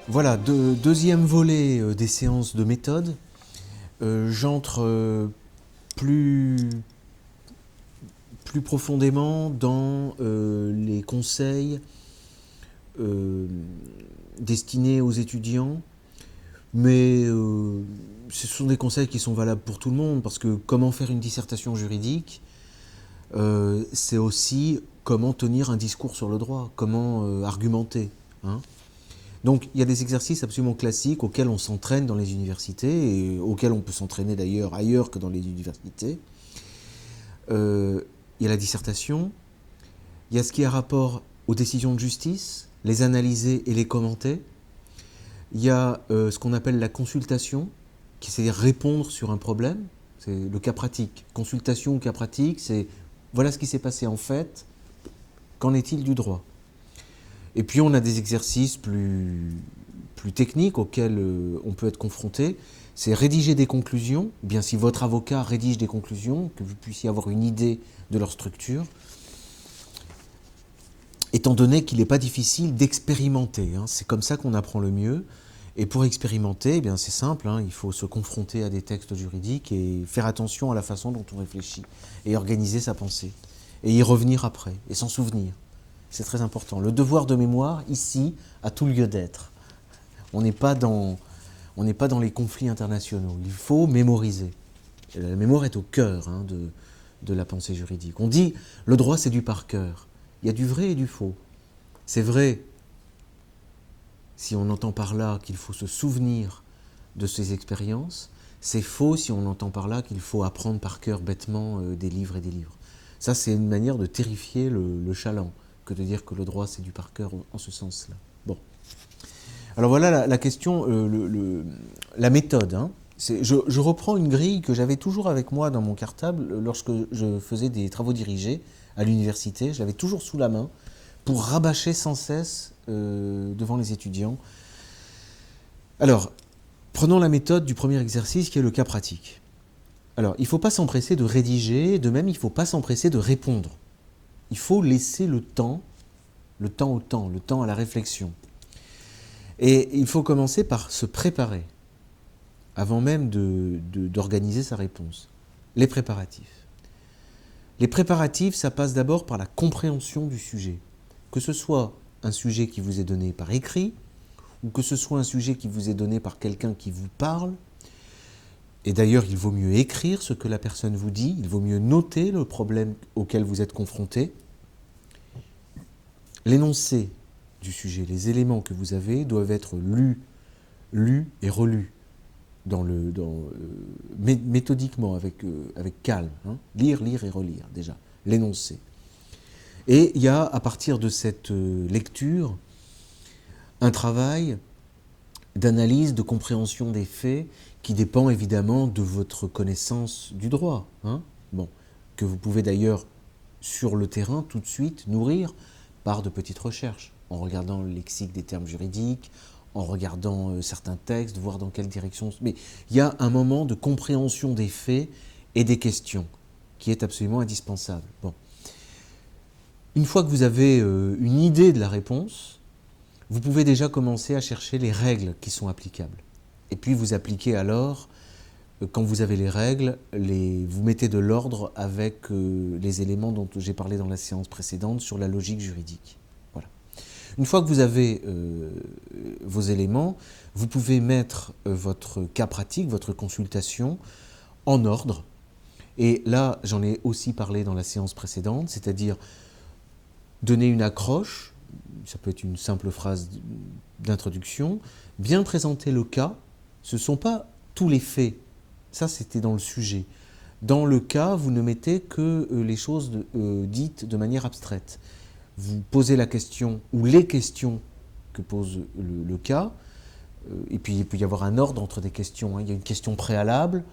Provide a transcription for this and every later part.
Voilà, deuxième volet des séances de méthode. J'entre plus, plus profondément dans les conseils destinés aux étudiants, mais ce sont des conseils qui sont valables pour tout le monde, parce que comment faire une dissertation juridique, c'est aussi comment tenir un discours sur le droit, comment argumenter, hein. Donc il y a des exercices absolument classiques auxquels on s'entraîne dans les universités et auxquels on peut s'entraîner d'ailleurs ailleurs que dans les universités. Il y a la dissertation, il y a ce qui a rapport aux décisions de justice, les analyser et les commenter. Il y a ce qu'on appelle la consultation, qui c'est répondre sur un problème, c'est le cas pratique. Consultation ou cas pratique, c'est voilà ce qui s'est passé en fait, qu'en est-il du droit? Et puis on a des exercices plus techniques auxquels on peut être confronté. C'est rédiger des conclusions. Eh bien, si votre avocat rédige des conclusions, que vous puissiez avoir une idée de leur structure, étant donné qu'il n'est pas difficile d'expérimenter, hein. C'est comme ça qu'on apprend le mieux. Et pour expérimenter, eh bien, c'est simple, hein, il faut se confronter à des textes juridiques et faire attention à la façon dont on réfléchit et organiser sa pensée. Et y revenir après, et s'en souvenir. C'est très important. Le devoir de mémoire, ici, a tout lieu d'être. On n'est pas dans les conflits internationaux. Il faut mémoriser. Et la mémoire est au cœur, hein, de la pensée juridique. On dit, le droit, c'est du par cœur. Il y a du vrai et du faux. C'est vrai si on entend par là qu'il faut se souvenir de ses expériences. C'est faux si on entend par là qu'il faut apprendre par cœur bêtement des livres et des livres. Ça, c'est une manière de terrifier le chaland, que de dire que le droit, c'est du par cœur en ce sens-là. Bon. Alors voilà la question, la méthode, hein. Je reprends une grille que j'avais toujours avec moi dans mon cartable lorsque je faisais des travaux dirigés à l'université. Je l'avais toujours sous la main pour rabâcher sans cesse devant les étudiants. Alors, prenons la méthode du premier exercice qui est le cas pratique. Alors, il ne faut pas s'empresser de rédiger, de même il ne faut pas s'empresser de répondre. Il faut laisser le temps au temps, le temps à la réflexion. Et il faut commencer par se préparer, avant même d'organiser sa réponse. Les préparatifs. Les préparatifs, ça passe d'abord par la compréhension du sujet. Que ce soit un sujet qui vous est donné par écrit, ou que ce soit un sujet qui vous est donné par quelqu'un qui vous parle. Et d'ailleurs, il vaut mieux écrire ce que la personne vous dit, il vaut mieux noter le problème auquel vous êtes confronté. L'énoncé du sujet, les éléments que vous avez doivent être lus et relus méthodiquement, avec calme, hein. Lire et relire, déjà, l'énoncé. Et il y a, à partir de cette lecture, un travail d'analyse, de compréhension des faits qui dépend évidemment de votre connaissance du droit, hein. Bon, que vous pouvez d'ailleurs, sur le terrain, tout de suite, nourrir par de petites recherches, en regardant le lexique des termes juridiques, en regardant certains textes, voir dans quelle direction... Mais il y a un moment de compréhension des faits et des questions qui est absolument indispensable. Bon. Une fois que vous avez une idée de la réponse, vous pouvez déjà commencer à chercher les règles qui sont applicables. Et puis vous appliquez alors, quand vous avez les règles, vous mettez de l'ordre avec les éléments dont j'ai parlé dans la séance précédente sur la logique juridique. Voilà. Une fois que vous avez vos éléments, vous pouvez mettre votre cas pratique, votre consultation, en ordre. Et là, j'en ai aussi parlé dans la séance précédente, c'est-à-dire donner une accroche, ça peut être une simple phrase d'introduction, bien présenter le cas. Ce ne sont pas tous les faits, ça c'était dans le sujet. Dans le cas, vous ne mettez que les choses dites de manière abstraite. Vous posez la question ou les questions que pose le cas, et puis il peut y avoir un ordre entre des questions, hein. Il y a une question préalable,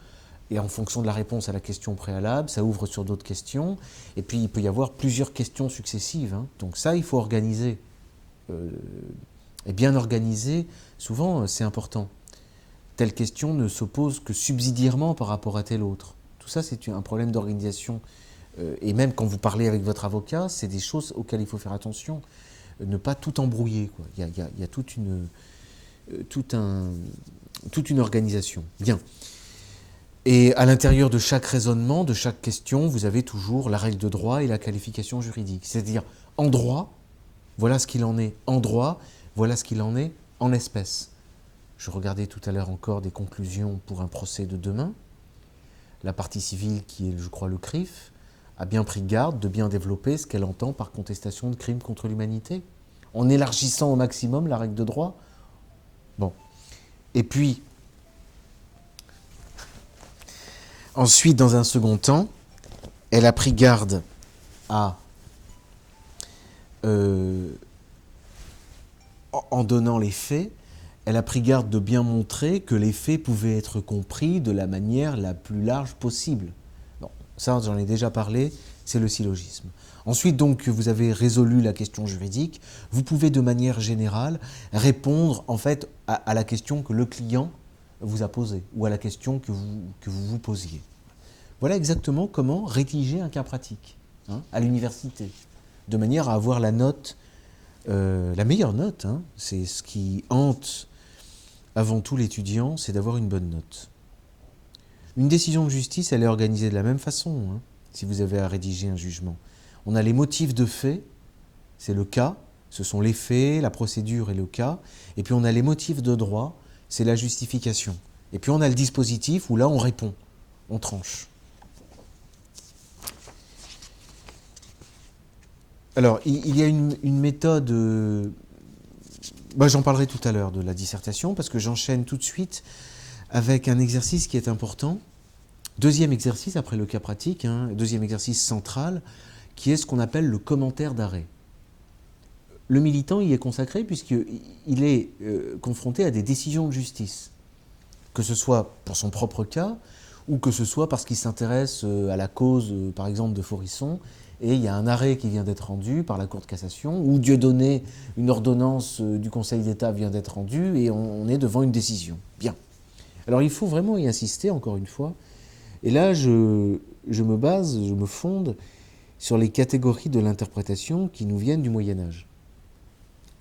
et en fonction de la réponse à la question préalable, ça ouvre sur d'autres questions, et puis il peut y avoir plusieurs questions successives, hein. Donc ça, il faut organiser. Et bien organiser, souvent, c'est important. Telle question ne s'oppose que subsidiairement par rapport à telle autre. Tout ça, c'est un problème d'organisation. Et même quand vous parlez avec votre avocat, c'est des choses auxquelles il faut faire attention. Ne pas tout embrouiller, quoi. Il y a toute une... toute une organisation. Bien. Et à l'intérieur de chaque raisonnement, de chaque question, vous avez toujours la règle de droit et la qualification juridique. C'est-à-dire, en droit, voilà ce qu'il en est en droit, voilà ce qu'il en est en espèce. Je regardais tout à l'heure encore des conclusions pour un procès de demain. La partie civile, qui est, je crois, le CRIF, a bien pris garde de bien développer ce qu'elle entend par contestation de crimes contre l'humanité, en élargissant au maximum la règle de droit. Bon. Et puis, ensuite, dans un second temps, elle a pris garde à, en donnant les faits, elle a pris garde de bien montrer que les faits pouvaient être compris de la manière la plus large possible. Bon, ça, j'en ai déjà parlé, c'est le syllogisme. Ensuite, donc, que vous avez résolu la question juridique, vous pouvez de manière générale répondre en fait à la question que le client vous a posée ou à la question que vous posiez. Voilà exactement comment rédiger un cas pratique à l'université, de manière à avoir la note, la meilleure note. C'est ce qui hante avant tout l'étudiant, c'est d'avoir une bonne note. Une décision de justice, elle est organisée de la même façon, si vous avez à rédiger un jugement. On a les motifs de fait, c'est le cas, ce sont les faits, la procédure et le cas, et puis on a les motifs de droit, c'est la justification. Et puis on a le dispositif où là on répond, on tranche. Alors, il y a une méthode, j'en parlerai tout à l'heure de la dissertation, parce que j'enchaîne tout de suite avec un exercice qui est important. Deuxième exercice, après le cas pratique, deuxième exercice central, qui est ce qu'on appelle le commentaire d'arrêt. Le militant y est consacré puisqu'il est confronté à des décisions de justice, que ce soit pour son propre cas, ou que ce soit parce qu'il s'intéresse à la cause, par exemple, de Forisson, et il y a un arrêt qui vient d'être rendu par la Cour de cassation, ou Dieudonné, une ordonnance du Conseil d'État vient d'être rendue, et on est devant une décision. Bien. Alors il faut vraiment y insister, encore une fois, et là je me fonde sur les catégories de l'interprétation qui nous viennent du Moyen-Âge.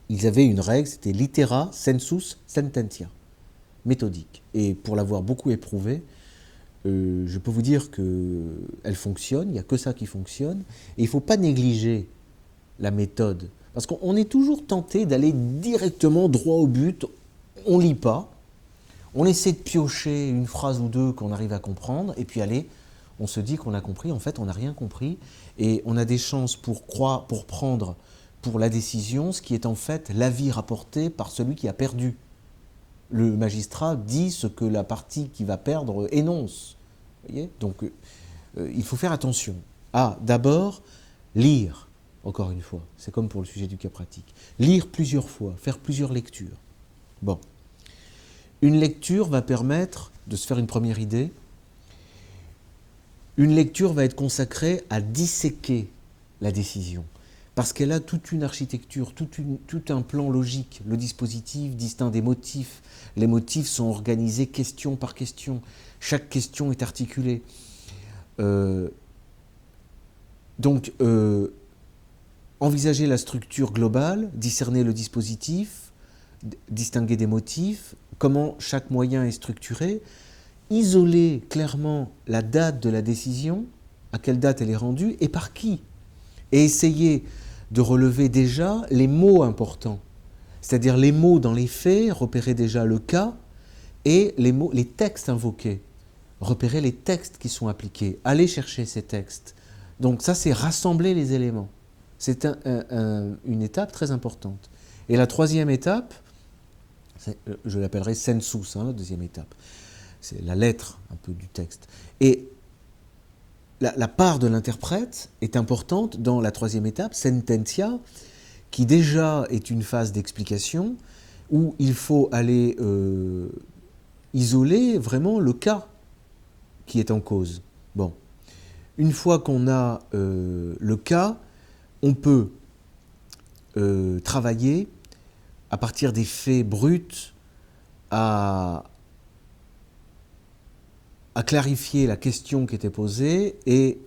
Ils avaient une règle, c'était litera sensus sententia, méthodique. Et pour l'avoir beaucoup éprouvé, je peux vous dire qu'elle fonctionne, il n'y a que ça qui fonctionne, et il ne faut pas négliger la méthode. Parce qu'on est toujours tenté d'aller directement droit au but, on ne lit pas, on essaie de piocher une phrase ou deux qu'on arrive à comprendre, et puis allez, on se dit qu'on a compris, en fait on n'a rien compris, et on a des chances pour prendre pour la décision ce qui est en fait l'avis rapporté par celui qui a perdu. Le magistrat dit ce que la partie qui va perdre énonce. Vous voyez ? Donc il faut faire attention à d'abord lire, encore une fois, c'est comme pour le sujet du cas pratique, lire plusieurs fois, faire plusieurs lectures. Bon. Une lecture va permettre de se faire une première idée. Une lecture va être consacrée à disséquer la décision, parce qu'elle a toute une architecture, tout un plan logique. Le dispositif distinct des motifs. Les motifs sont organisés question par question. Chaque question est articulée. Donc, envisager la structure globale, discerner le dispositif, distinguer des motifs, comment chaque moyen est structuré, isoler clairement la date de la décision, à quelle date elle est rendue et par qui, et essayer de relever déjà les mots importants, c'est-à-dire les mots dans les faits, repérer déjà le cas, et les textes invoqués, repérer les textes qui sont appliqués, aller chercher ces textes. Donc ça, c'est rassembler les éléments. C'est une étape très importante. Et la troisième étape, je l'appellerai sensus, la deuxième étape. C'est la lettre un peu du texte. Et la part de l'interprète est importante dans la troisième étape, sententia, qui déjà est une phase d'explication où il faut aller isoler vraiment le cas qui est en cause. Bon. Une fois qu'on a le cas, on peut travailler à partir des faits bruts à clarifier la question qui était posée et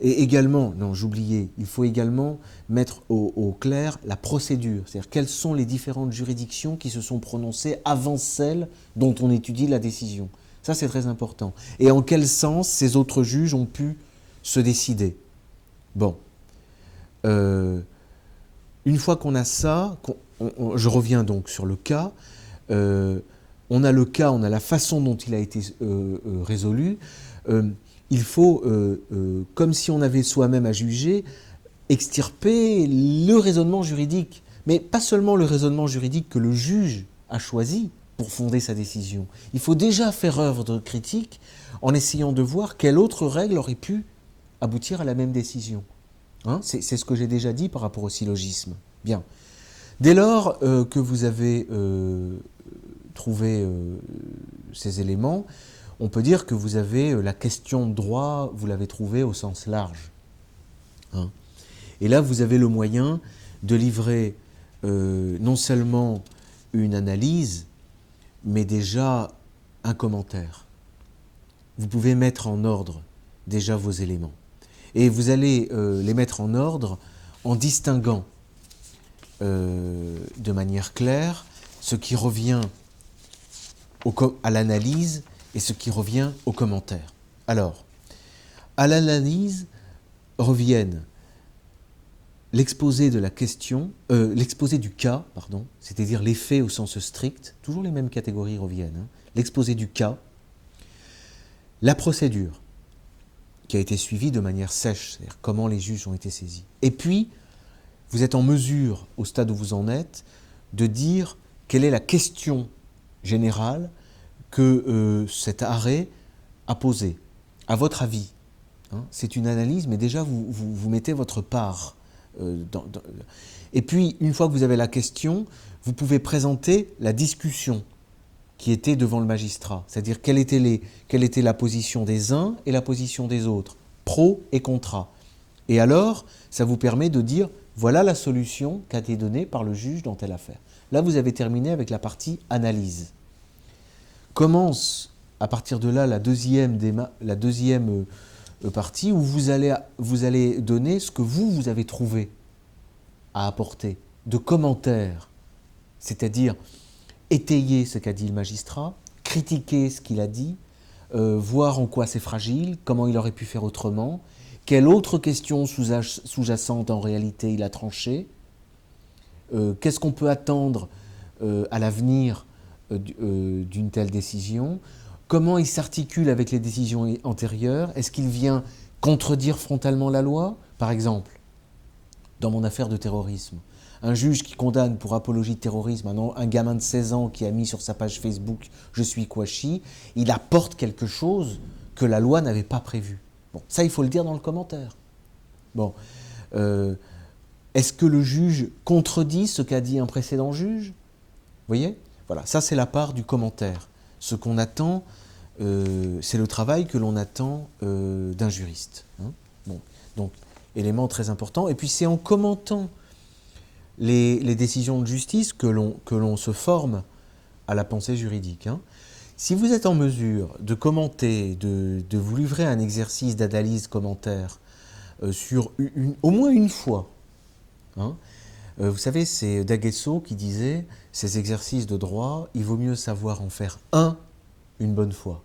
Et également, non, j'oubliais, il faut également mettre au clair la procédure, c'est-à-dire quelles sont les différentes juridictions qui se sont prononcées avant celles dont on étudie la décision. Ça, c'est très important. Et en quel sens ces autres juges ont pu se décider. Bon. Une fois qu'on a ça, je reviens donc sur le cas, on a le cas, on a la façon dont il a été résolu. Il faut, comme si on avait soi-même à juger, extirper le raisonnement juridique. Mais pas seulement le raisonnement juridique que le juge a choisi pour fonder sa décision. Il faut déjà faire œuvre de critique en essayant de voir quelle autre règle aurait pu aboutir à la même décision. Hein, c'est ce que j'ai déjà dit par rapport au syllogisme. Bien. Dès lors que vous avez trouvé ces éléments, on peut dire que vous avez la question de droit, vous l'avez trouvée au sens large. Hein. Et là, vous avez le moyen de livrer non seulement une analyse, mais déjà un commentaire. Vous pouvez mettre en ordre déjà vos éléments. Et vous allez les mettre en ordre en distinguant de manière claire ce qui revient à l'analyse et ce qui revient au commentaire. Alors, à l'analyse reviennent l'exposé de la question, l'exposé du cas, pardon, c'est-à-dire les faits au sens strict, toujours les mêmes catégories reviennent, hein, l'exposé du cas, la procédure qui a été suivie de manière sèche, c'est-à-dire comment les juges ont été saisis. Et puis, vous êtes en mesure, au stade où vous en êtes, de dire quelle est la question générale que cet arrêt a posée, à votre avis. Hein, c'est une analyse, mais déjà vous mettez votre part. Et puis, une fois que vous avez la question, vous pouvez présenter la discussion qui était devant le magistrat, c'est-à-dire quelle était la position des uns et la position des autres, pro et contra. Et alors, ça vous permet de dire, voilà la solution qui a été donnée par le juge dans telle affaire. Là, vous avez terminé avec la partie analyse. Commence, à partir de là, la deuxième partie où vous allez donner ce que vous avez trouvé à apporter, de commentaires, c'est-à-dire étayer ce qu'a dit le magistrat, critiquer ce qu'il a dit, voir en quoi c'est fragile, comment il aurait pu faire autrement, quelle autre question sous-jacente en réalité il a tranché, qu'est-ce qu'on peut attendre à l'avenir d'une telle décision, comment il s'articule avec les décisions antérieures, est-ce qu'il vient contredire frontalement la loi, par exemple, dans mon affaire de terrorisme. Un juge qui condamne pour apologie de terrorisme un gamin de 16 ans qui a mis sur sa page Facebook « Je suis Kouachi », il apporte quelque chose que la loi n'avait pas prévu. Bon, ça, il faut le dire dans le commentaire. Bon, est-ce que le juge contredit ce qu'a dit un précédent juge? Vous voyez? Voilà, ça c'est la part du commentaire. Ce qu'on attend, c'est le travail que l'on attend d'un juriste. Hein, bon, donc, élément très important. Et puis c'est en commentant les décisions de justice que l'on se forme à la pensée juridique. Hein. Si vous êtes en mesure de commenter, de vous livrer un exercice d'analyse commentaire sur au moins une fois, hein, vous savez, c'est Daguesso qui disait « Ces exercices de droit, il vaut mieux savoir en faire un une bonne fois.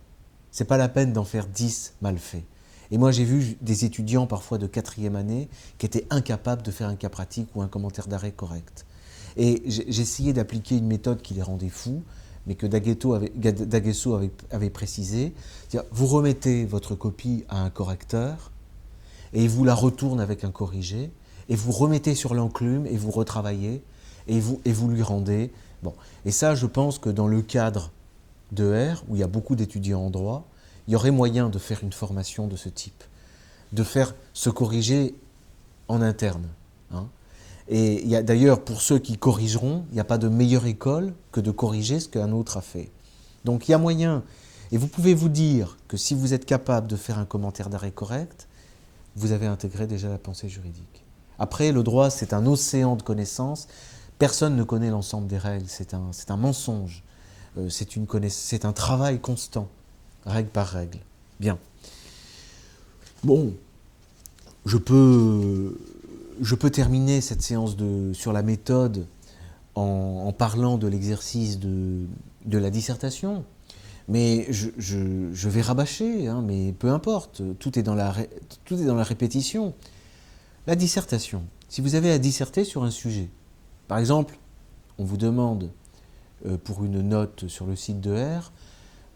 C'est pas la peine d'en faire 10 mal faits. » Et moi, j'ai vu des étudiants, parfois de 4e année, qui étaient incapables de faire un cas pratique ou un commentaire d'arrêt correct. Et j'essayais d'appliquer une méthode qui les rendait fous, mais que Daguesso avait précisé. C'est-à-dire, vous remettez votre copie à un correcteur, et il vous la retourne avec un corrigé, et vous remettez sur l'enclume, et vous retravaillez, et vous lui rendez. Bon. Et ça, je pense que dans le cadre de R, où il y a beaucoup d'étudiants en droit, il y aurait moyen de faire une formation de ce type, de faire se corriger en interne. Hein. Et il y a d'ailleurs, pour ceux qui corrigeront, il n'y a pas de meilleure école que de corriger ce qu'un autre a fait. Donc il y a moyen, et vous pouvez vous dire que si vous êtes capable de faire un commentaire d'arrêt correct, vous avez intégré déjà la pensée juridique. Après, le droit, c'est un océan de connaissances. Personne ne connaît l'ensemble des règles, c'est un mensonge. C'est un travail constant. Règle par règle. Bien. Bon, Je peux terminer cette séance sur la méthode en parlant de l'exercice de la dissertation, mais je vais rabâcher, hein, mais peu importe, tout est dans la répétition. La dissertation, si vous avez à disserter sur un sujet, par exemple, on vous demande pour une note sur le site de R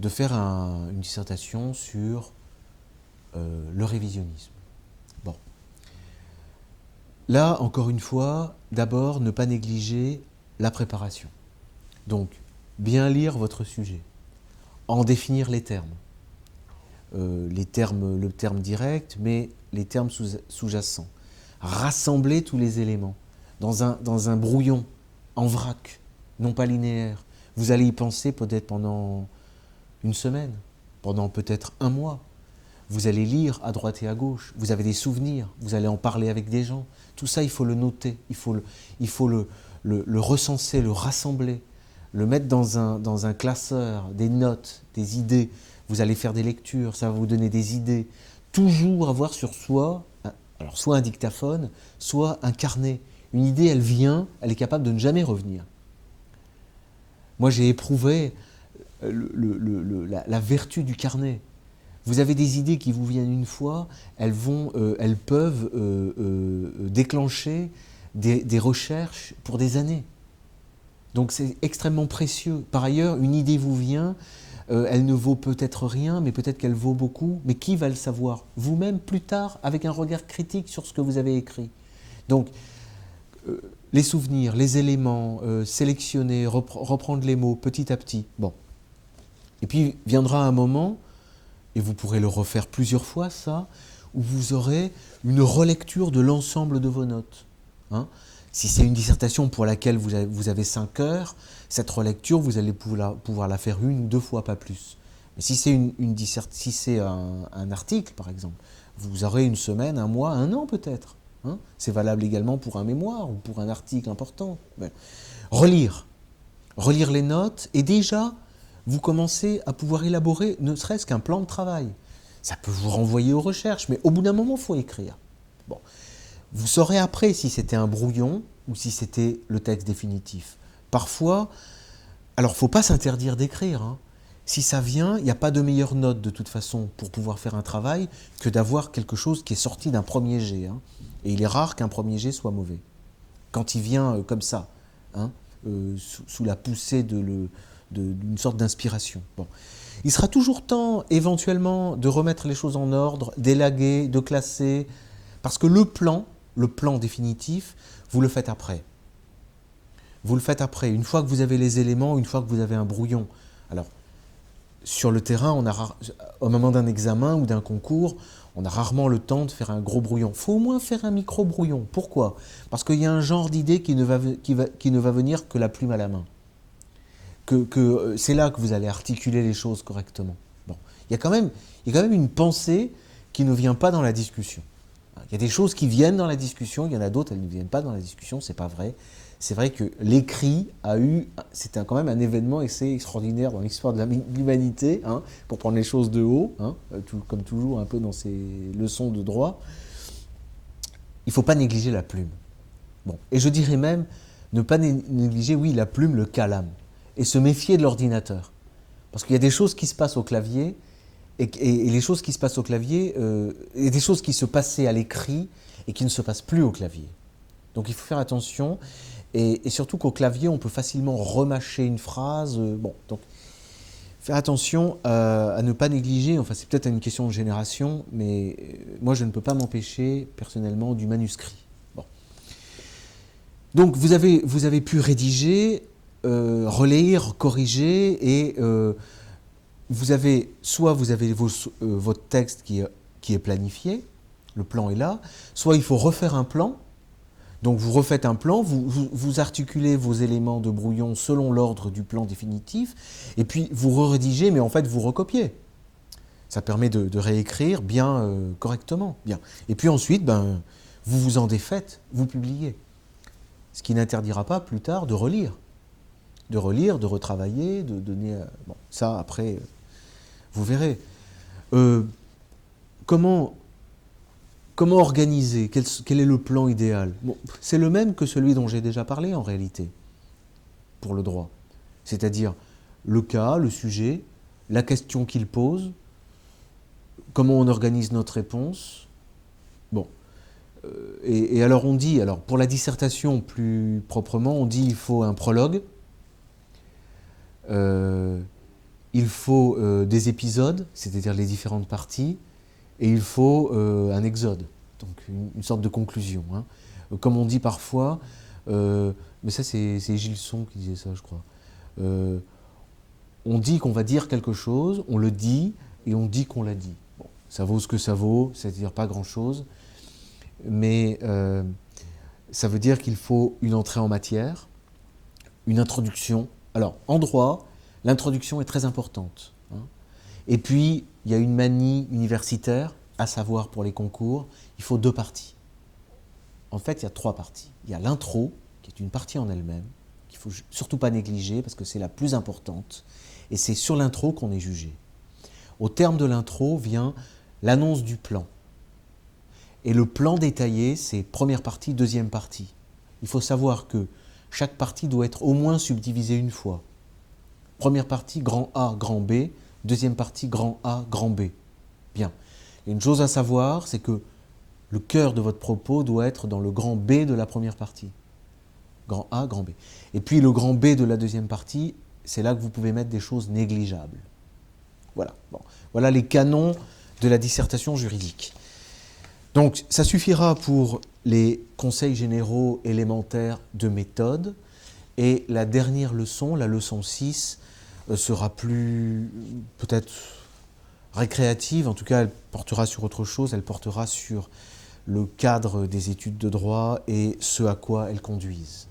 de faire une dissertation sur le révisionnisme. Bon. Là, encore une fois, d'abord, ne pas négliger la préparation. Donc, bien lire votre sujet, en définir les termes. Le terme direct, mais les termes sous-jacents. Rassembler tous les éléments dans un brouillon, en vrac, non pas linéaire. Vous allez y penser peut-être pendant une semaine, pendant peut-être un mois. Vous allez lire à droite et à gauche, vous avez des souvenirs, vous allez en parler avec des gens. Tout ça, il faut le noter, il faut le recenser, le rassembler, le mettre dans un classeur, des notes, des idées. Vous allez faire des lectures, ça va vous donner des idées. Toujours avoir sur soi, alors soit un dictaphone, soit un carnet. Une idée, elle vient, elle est capable de ne jamais revenir. Moi, j'ai éprouvé la vertu du carnet. Vous avez des idées qui vous viennent une fois, elles peuvent déclencher des recherches pour des années. Donc c'est extrêmement précieux. Par ailleurs, une idée vous vient, elle ne vaut peut-être rien, mais peut-être qu'elle vaut beaucoup. Mais qui va le savoir? Vous-même, plus tard, avec un regard critique sur ce que vous avez écrit. Donc, les souvenirs, les éléments, sélectionner, reprendre les mots petit à petit. Bon. Et puis viendra un moment, et vous pourrez le refaire plusieurs fois, ça, où vous aurez une relecture de l'ensemble de vos notes. Hein? Si c'est une dissertation pour laquelle vous avez 5 heures, cette relecture, vous allez pouvoir la faire 1 ou 2 fois, pas plus. Mais si c'est si c'est un article, par exemple, vous aurez 1 semaine, 1 mois, 1 an peut-être. Hein? C'est valable également pour un mémoire ou pour un article important. Ben, relire les notes, et déjà, vous commencez à pouvoir élaborer ne serait-ce qu'un plan de travail. Ça peut vous renvoyer aux recherches, mais au bout d'un moment, il faut écrire. Bon. Vous saurez après si c'était un brouillon ou si c'était le texte définitif. Parfois, alors il ne faut pas s'interdire d'écrire. Hein. Si ça vient, il n'y a pas de meilleure note de toute façon pour pouvoir faire un travail que d'avoir quelque chose qui est sorti d'un premier jet. Hein. Et il est rare qu'un premier jet soit mauvais. Quand il vient comme ça, hein, sous la poussée d'une sorte d'inspiration. Bon. Il sera toujours temps, éventuellement, de remettre les choses en ordre, d'élaguer, de classer, parce que le plan définitif, vous le faites après. Vous le faites après, une fois que vous avez les éléments, une fois que vous avez un brouillon. Alors, sur le terrain, au moment d'un examen ou d'un concours, on a rarement le temps de faire un gros brouillon. Il faut au moins faire un micro-brouillon. Pourquoi? Parce qu'il y a un genre d'idée qui ne va venir que la plume à la main. C'est là que vous allez articuler les choses correctement. Bon. Il y a quand même une pensée qui ne vient pas dans la discussion. Il y a des choses qui viennent dans la discussion, il y en a d'autres, elles ne viennent pas dans la discussion, c'est pas vrai. C'est vrai que l'écrit c'était quand même un événement assez extraordinaire dans l'histoire de l'humanité, hein, pour prendre les choses de haut, hein, comme toujours un peu dans ces leçons de droit. Il ne faut pas négliger la plume. Bon. Et je dirais même, ne pas négliger, oui, la plume, le calame, et se méfier de l'ordinateur. Parce qu'il y a des choses qui se passent au clavier, et les choses qui se passent au clavier, et des choses qui se passaient à l'écrit et qui ne se passent plus au clavier. Donc il faut faire attention, et surtout qu'au clavier, on peut facilement remâcher une phrase. Bon, donc faire attention à ne pas négliger, enfin c'est peut-être une question de génération, mais moi je ne peux pas m'empêcher personnellement du manuscrit. Bon. Donc vous avez pu rédiger, relire, corriger, et soit vous avez votre texte qui est planifié, le plan est là, soit il faut refaire un plan. Donc vous refaites un plan, vous articulez vos éléments de brouillon selon l'ordre du plan définitif, et puis vous rédigez, mais en fait vous recopiez. Ça permet de réécrire bien correctement. Bien. Et puis ensuite, vous vous en défaites, vous publiez. Ce qui n'interdira pas plus tard de relire, de retravailler, de donner... Bon, ça après, vous verrez. Comment comment organiser? Quel est le plan idéal? Bon, c'est le même que celui dont j'ai déjà parlé en réalité, pour le droit. C'est-à-dire le cas, le sujet, la question qu'il pose, comment on organise notre réponse. Bon. Et alors on dit, alors pour la dissertation plus proprement, on dit il faut un prologue, il faut des épisodes, c'est-à-dire les différentes parties, et il faut un exode, donc une sorte de conclusion. Hein. Comme on dit parfois, mais ça c'est Gilson qui disait ça je crois, on dit qu'on va dire quelque chose, on le dit, et on dit qu'on l'a dit. Bon, ça vaut ce que ça vaut, c'est-à-dire pas grand-chose, mais ça veut dire qu'il faut une entrée en matière, une introduction. Alors, en droit, l'introduction est très importante. Hein. Et puis, il y a une manie universitaire, à savoir pour les concours, il faut 2 parties. En fait, il y a 3 parties. Il y a l'intro, qui est une partie en elle-même, qu'il ne faut surtout pas négliger, parce que c'est la plus importante, et c'est sur l'intro qu'on est jugé. Au terme de l'intro vient l'annonce du plan. Et le plan détaillé, c'est première partie, deuxième partie. Il faut savoir que chaque partie doit être au moins subdivisée une fois. Première partie, grand A, grand B. Deuxième partie, grand A, grand B. Bien. Et une chose à savoir, c'est que le cœur de votre propos doit être dans le grand B de la première partie. Grand A, grand B. Et puis le grand B de la deuxième partie, c'est là que vous pouvez mettre des choses négligeables. Voilà. Bon. Voilà les canons de la dissertation juridique. Donc, ça suffira pour les conseils généraux élémentaires de méthode. Et la dernière leçon, la leçon 6, sera plus peut-être récréative. En tout cas, elle portera sur autre chose. Elle portera sur le cadre des études de droit et ce à quoi elles conduisent.